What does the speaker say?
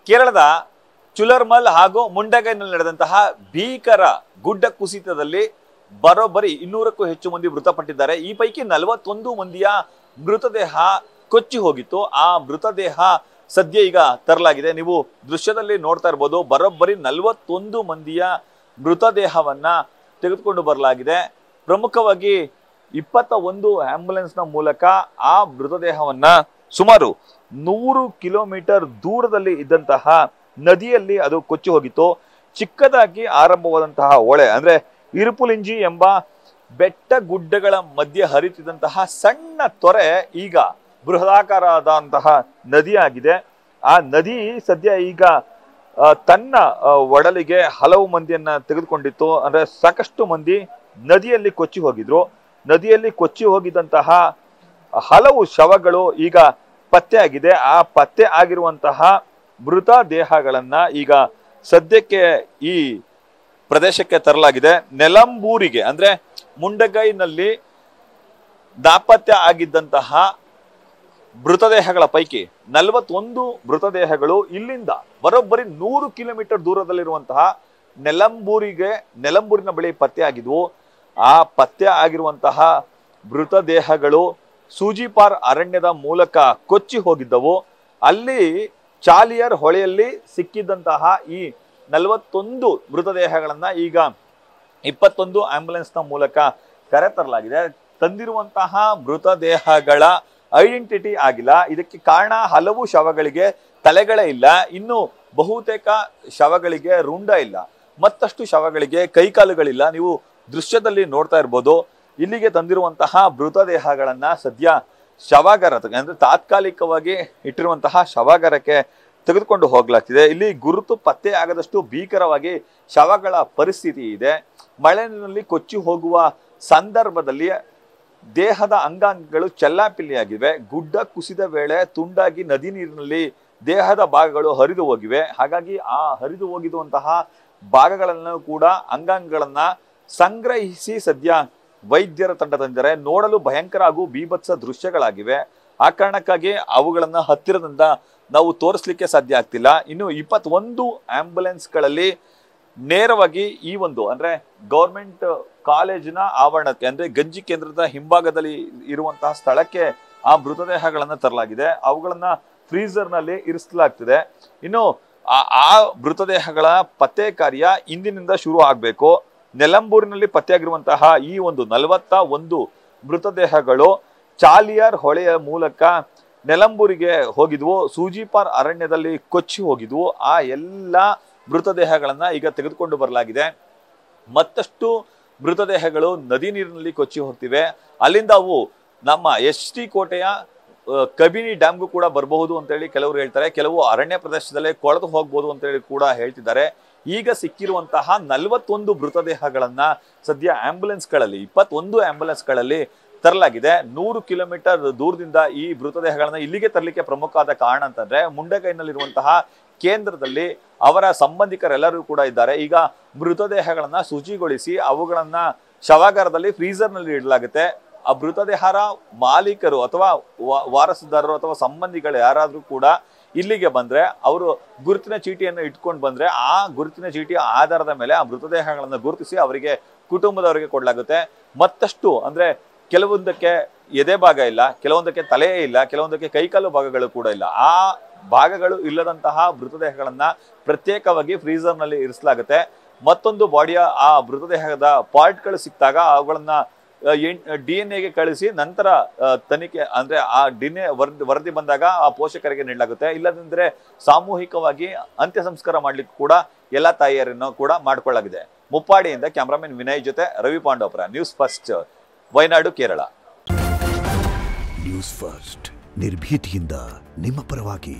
ಕೇರಳದ ಚುಲರ್ಮಲ್ ಹಾಗೂ ಮುಂಡಗೈನಲ್ಲಿ ನಡೆದಂತಹ ಭೀಕರ ಗುಡ್ಡ ಕುಸಿತದಲ್ಲಿ ಬರೋಬ್ಬರಿ 200ಕ್ಕೂ ಹೆಚ್ಚು ಮಂದಿ ಮೃತಪಟ್ಟಿದ್ದಾರೆ. ಈ ಪೈಕಿ 41 ಮಂದಿಯ ಮೃತದೇಹ ಕೊಚ್ಚಿ ಹೋಗಿತ್ತು. ಆ ಮೃತದೇಹ ಸದ್ಯ ಈಗ ತರಲಾಗಿದೆ. ನೀವು ದೃಶ್ಯದಲ್ಲಿ ನೋಡ್ತಾ ಇರ್ಬೋದು, ಬರೋಬ್ಬರಿ 41 ಮಂದಿಯ ಮೃತದೇಹವನ್ನ ತೆಗೆದುಕೊಂಡು ಬರಲಾಗಿದೆ. ಪ್ರಮುಖವಾಗಿ 21 ಆಂಬ್ಯುಲೆನ್ಸ್ನ ಮೂಲಕ ಆ ಮೃತದೇಹವನ್ನ ಸುಮಾರು 100 ಕಿಲೋಮೀಟರ್ ದೂರದಲ್ಲಿ ಇದ್ದಂತಹ ನದಿಯಲ್ಲಿ ಅದು ಕೊಚ್ಚಿ ಹೋಗಿತ್ತು. ಚಿಕ್ಕದಾಗಿ ಆರಂಭವಾದಂತಹ ಹೊಳೆ ಅಂದ್ರೆ ಇರುಪುಲಿಂಜಿ ಎಂಬ ಬೆಟ್ಟ ಗುಡ್ಡಗಳ ಮಧ್ಯೆ ಹರಿತಿದ್ದಂತಹ ಸಣ್ಣ ತೊರೆ ಈಗ ಬೃಹದಾಕಾರವಾದಂತಹ ನದಿಯಾಗಿದೆ. ಆ ನದಿ ಸದ್ಯ ಈಗ ತನ್ನ ಒಡಲಿಗೆ ಹಲವು ಮಂದಿಯನ್ನ ತೆಗೆದುಕೊಂಡಿತ್ತು. ಅಂದ್ರೆ ಸಾಕಷ್ಟು ಮಂದಿ ನದಿಯಲ್ಲಿ ಕೊಚ್ಚಿ ಹೋಗಿದ್ರು. ನದಿಯಲ್ಲಿ ಕೊಚ್ಚಿ ಹೋಗಿದ್ದಂತಹ ಹಲವು ಶವಗಳು ಈಗ ಪತ್ತೆ ಆಗಿದೆ. ಆ ಪತ್ತೆ ಆಗಿರುವಂತಹ ಮೃತ ದೇಹಗಳನ್ನ ಈಗ ಸದ್ಯಕ್ಕೆ ಈ ಪ್ರದೇಶಕ್ಕೆ ತರಲಾಗಿದೆ. ನೆಲಂಬೂರಿಗೆ ಅಂದ್ರೆ ಮುಂಡಗೈನಲ್ಲಿ ನಾಪತ್ತೆ ಆಗಿದ್ದಂತಹ ಮೃತದೇಹಗಳ ಪೈಕಿ 41 ಮೃತದೇಹಗಳು ಇಲ್ಲಿಂದ ಬರೋಬ್ಬರಿ 100 ಕಿಲೋಮೀಟರ್ ದೂರದಲ್ಲಿರುವಂತಹ ನೆಲಂಬೂರಿನ ಬಳಿ ಪತ್ತೆ ಆಗಿದ್ವು. ಆ ಪತ್ತೆ ಆಗಿರುವಂತಹ ಮೃತದೇಹಗಳು ಸೂಜಿಪಾರ್ ಅರಣ್ಯದ ಮೂಲಕ ಕೊಚ್ಚಿ ಹೋಗಿದ್ದವು. ಅಲ್ಲಿ ಚಾಲಿಯರ್ ಹೊಳೆಯಲ್ಲಿ ಸಿಕ್ಕಿದ್ದಂತಹ ಈ 41 ಮೃತದೇಹಗಳನ್ನ ಈಗ 21 ಆಂಬ್ಯುಲೆನ್ಸ್ನ ಮೂಲಕ ಕರೆತರಲಾಗಿದೆ. ತಂದಿರುವಂತಹ ಮೃತದೇಹಗಳ ಐಡೆಂಟಿಟಿ ಆಗಿಲ್ಲ. ಇದಕ್ಕೆ ಕಾರಣ ಹಲವು ಶವಗಳಿಗೆ ತಲೆಗಳೇ ಇಲ್ಲ, ಇನ್ನು ಬಹುತೇಕ ಶವಗಳಿಗೆ ರುಂಡ ಇಲ್ಲ, ಮತ್ತಷ್ಟು ಶವಗಳಿಗೆ ಕೈಕಾಲುಗಳಿಲ್ಲ. ನೀವು ದೃಶ್ಯದಲ್ಲಿ ನೋಡ್ತಾ ಇರ್ಬೋದು. ಇಲ್ಲಿಗೆ ತಂದಿರುವಂತಹ ಮೃತದೇಹಗಳನ್ನ ಸದ್ಯ ಶವಾಗಾರ ಅಂದ್ರೆ ತಾತ್ಕಾಲಿಕವಾಗಿ ಇಟ್ಟಿರುವಂತಹ ಶವಾಗಾರಕ್ಕೆ ತೆಗೆದುಕೊಂಡು ಹೋಗ್ಲಾಗ್ತಿದೆ. ಇಲ್ಲಿ ಗುರುತು ಪತ್ತೆ ಆಗದಷ್ಟು ಭೀಕರವಾಗಿ ಶವಗಳ ಪರಿಸ್ಥಿತಿ ಇದೆ. ಮಳೆ ನೀರಿನಲ್ಲಿ ಕೊಚ್ಚಿ ಹೋಗುವ ಸಂದರ್ಭದಲ್ಲಿ ದೇಹದ ಅಂಗಾಂಗಗಳು ಚೆಲ್ಲಾಪಿಲ್ಲಿಯಾಗಿವೆ. ಗುಡ್ಡ ಕುಸಿದ ವೇಳೆ ತುಂಡಾಗಿ ನದಿ ನೀರಿನಲ್ಲಿ ದೇಹದ ಭಾಗಗಳು ಹರಿದು ಹೋಗಿವೆ. ಹಾಗಾಗಿ ಆ ಹರಿದು ಹೋಗಿರುವಂತಹ ಭಾಗಗಳನ್ನು ಕೂಡ ಅಂಗಾಂಗಗಳನ್ನ ಸಂಗ್ರಹಿಸಿ ಸದ್ಯ ವೈದ್ಯರ ತಂಡ ತಂದಿದ್ದಾರೆ. ನೋಡಲು ಭಯಂಕರ ಹಾಗೂ ಬೀಭತ್ಸ ದೃಶ್ಯಗಳಾಗಿವೆ. ಆ ಕಾರಣಕ್ಕಾಗಿ ಅವುಗಳನ್ನ ಹತ್ತಿರದಿಂದ ನಾವು ತೋರಿಸ್ಲಿಕ್ಕೆ ಸಾಧ್ಯ ಆಗ್ತಿಲ್ಲ. ಇನ್ನು 21 ಆಂಬ್ಯುಲೆನ್ಸ್ಗಳಲ್ಲಿ ನೇರವಾಗಿ ಈ ಒಂದು ಅಂದ್ರೆ ಗೌರ್ಮೆಂಟ್ ಕಾಲೇಜಿನ ಆವರಣಕ್ಕೆ ಅಂದ್ರೆ ಗಂಜಿ ಕೇಂದ್ರದ ಹಿಂಭಾಗದಲ್ಲಿ ಇರುವಂತಹ ಸ್ಥಳಕ್ಕೆ ಆ ಮೃತದೇಹಗಳನ್ನ ತರಲಾಗಿದೆ. ಅವುಗಳನ್ನ ಫ್ರೀಸರ್ ನಲ್ಲಿ ಇರಿಸಲಾಗ್ತಿದೆ. ಇನ್ನು ಆ ಮೃತದೇಹಗಳ ಪತ್ತೆ ಕಾರ್ಯ ಇಂದಿನಿಂದ ಶುರು ಆಗ್ಬೇಕು. ನೆಲಂಬೂರಿನಲ್ಲಿ ಪತ್ತೆಯಾಗಿರುವಂತಹ ಈ ಒಂದು 41 ಮೃತದೇಹಗಳು ಚಾಲಿಯಾರ್ ಹೊಳೆಯ ಮೂಲಕ ನೆಲಂಬೂರಿಗೆ ಹೋಗಿದ್ವು. ಸೂಜಿಪಾರ್ ಅರಣ್ಯದಲ್ಲಿ ಕೊಚ್ಚಿ ಹೋಗಿದ್ವು. ಆ ಎಲ್ಲ ಮೃತದೇಹಗಳನ್ನ ಈಗ ತೆಗೆದುಕೊಂಡು ಬರಲಾಗಿದೆ. ಮತ್ತಷ್ಟು ಮೃತದೇಹಗಳು ನದಿ ನೀರಿನಲ್ಲಿ ಕೊಚ್ಚಿ ಹೋಗ್ತಿವೆ. ಅಲ್ಲಿಂದ ಅವು ನಮ್ಮ ಎಚ್.ಡಿ. ಕೋಟೆಯ ಕಬಿನಿ ಡ್ಯಾಮ್ಗೂ ಕೂಡ ಬರಬಹುದು ಅಂತ ಹೇಳಿ ಕೆಲವರು ಹೇಳ್ತಾರೆ. ಕೆಲವು ಅರಣ್ಯ ಪ್ರದೇಶದಲ್ಲೇ ಕೊಳೆದು ಹೋಗ್ಬೋದು ಅಂತ ಹೇಳಿ ಕೂಡ ಹೇಳ್ತಿದ್ದಾರೆ. ಈಗ ಸಿಕ್ಕಿರುವಂತಹ 41 ಮೃತದೇಹಗಳನ್ನ ಸದ್ಯ ಆಂಬ್ಯುಲೆನ್ಸ್ಗಳಲ್ಲಿ 21 ಆಂಬ್ಯುಲೆನ್ಸ್ಗಳಲ್ಲಿ ತರಲಾಗಿದೆ. 100 ಕಿಲೋಮೀಟರ್ ದೂರದಿಂದ ಈ ಮೃತದೇಹಗಳನ್ನ ಇಲ್ಲಿಗೆ ತರಲಿಕ್ಕೆ ಪ್ರಮುಖವಾದ ಕಾರಣ ಅಂತಂದ್ರೆ ಮುಂಡಗೈನಲ್ಲಿರುವಂತಹ ಕೇಂದ್ರದಲ್ಲಿ ಅವರ ಸಂಬಂಧಿಕರೆಲ್ಲರೂ ಕೂಡ ಇದ್ದಾರೆ. ಈಗ ಮೃತದೇಹಗಳನ್ನ ಶುಚಿಗೊಳಿಸಿ ಅವುಗಳನ್ನ ಶವಾಗಾರದಲ್ಲಿ ಫ್ರೀಸರ್ ನಲ್ಲಿ ಇಡಲಾಗುತ್ತೆ. ಆ ಮೃತದೇಹರ ಮಾಲೀಕರು ಅಥವಾ ವಾರಸುದಾರರು ಅಥವಾ ಸಂಬಂಧಿಗಳು ಯಾರಾದ್ರೂ ಕೂಡ ಇಲ್ಲಿಗೆ ಬಂದ್ರೆ ಅವರು ಗುರುತಿನ ಚೀಟಿಯನ್ನು ಇಟ್ಕೊಂಡು ಬಂದ್ರೆ ಆ ಗುರುತಿನ ಚೀಟಿಯ ಆಧಾರದ ಮೇಲೆ ಆ ಮೃತದೇಹಗಳನ್ನು ಗುರುತಿಸಿ ಅವರಿಗೆ ಕುಟುಂಬದವರಿಗೆ ಕೊಡಲಾಗುತ್ತೆ. ಮತ್ತಷ್ಟು ಅಂದ್ರೆ ಕೆಲವೊಂದಕ್ಕೆ ಎದೆ ಭಾಗ ಇಲ್ಲ, ಕೆಲವೊಂದಕ್ಕೆ ತಲೆಯೇ ಇಲ್ಲ, ಕೆಲವೊಂದಕ್ಕೆ ಕೈಕಾಲು ಭಾಗಗಳು ಕೂಡ ಇಲ್ಲ. ಆ ಭಾಗಗಳು ಇಲ್ಲದಂತಹ ಮೃತದೇಹಗಳನ್ನ ಪ್ರತ್ಯೇಕವಾಗಿ ಫ್ರೀಸರ್ ನಲ್ಲಿ ಇರಿಸಲಾಗುತ್ತೆ. ಮತ್ತೊಂದು ಬಾಡಿಯ ಆ ಮೃತದೇಹದ ಪಾರ್ಟ್ಗಳು ಸಿಕ್ಕಿದಾಗ ಅವುಗಳನ್ನ DNA ಕಳಿಸಿ ನಂತರ ತನಿಖೆ ಅಂದ್ರೆ ಆ DNA ವರದಿ ಬಂದಾಗ ಆ ಪೋಷಕರಿಗೆ ನೀಡಲಾಗುತ್ತೆ. ಇಲ್ಲದಂದ್ರೆ ಸಾಮೂಹಿಕವಾಗಿ ಅಂತ್ಯ ಸಂಸ್ಕಾರ ಮಾಡ್ಲಿಕ್ಕೆ ಕೂಡ ಎಲ್ಲಾ ತಯಾರಿಯನ್ನು ಕೂಡ ಮಾಡಿಕೊಳ್ಳಲಾಗಿದೆ. ಮುಪ್ಪಾಡಿಯಿಂದ ಕ್ಯಾಮರಾಮನ್ ವಿನಯ್ ಜೊತೆ Ravi Pandavapura, news first, Wayanad, Kerala. News first ನಿರ್ಭೀತಿಯಿಂದ ನಿಮ್ಮ ಪರವಾಗಿ.